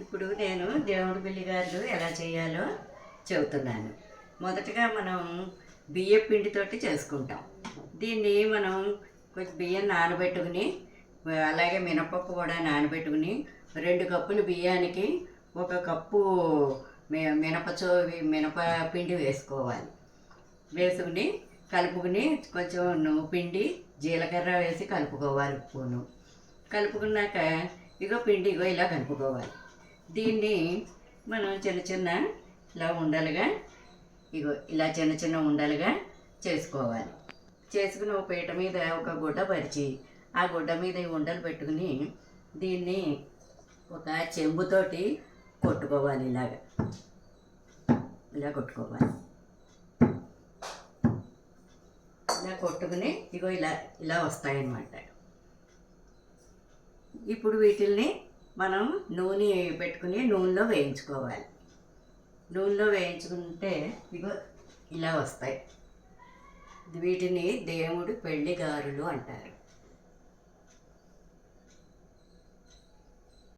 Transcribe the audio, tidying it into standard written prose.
ఇప్పుడు నేను దేవుడి బిల్లిగారెలు ఎలా చేయాలో చెబుతున్నాను. మొదటగా మనం బియ్యం పిండితోటి చేసుకుంటాం. దీన్ని మనం కొంచెం బియ్యం నానబెట్టుకుని, అలాగే మినపప్పు కూడా నానబెట్టుకుని, 2 కప్పులు బియ్యానికి 1 కప్పు మినప పిండి వేసుకోవాలి. వేసుకుని కలుపుకుని కొంచెం నువ్వు పిండి జీలకర్ర వేసి కలుపుకోవాలి. ఉప్పును కలుపుకున్నాక పిండి ఇలా కలుపుకోవాలి. దీన్ని మనం చిన్న ఇలా ఉండలుగా ఇలా చిన్న ఉండలుగా చేసుకోవాలి. చేసుకుని ఒక పీట మీద ఒక గుడ్డ పరిచి ఆ గుడ్డ మీద ఈ ఉండలు పెట్టుకుని దీన్ని ఒక చెంబుతోటి కొట్టుకోవాలి. ఇలా కొట్టుకోవాలి. ఇలా కొట్టుకుని ఇలా వస్తాయన్నమాట. ఇప్పుడు వీటిల్ని మనం నూనె పెట్టుకుని నూనెలో వేయించుకోవాలి. నూనెలో వేయించుకుంటే ఇలా వస్తాయి. వీటిని దేవుడి పెళ్లి గారెలు అంటారు.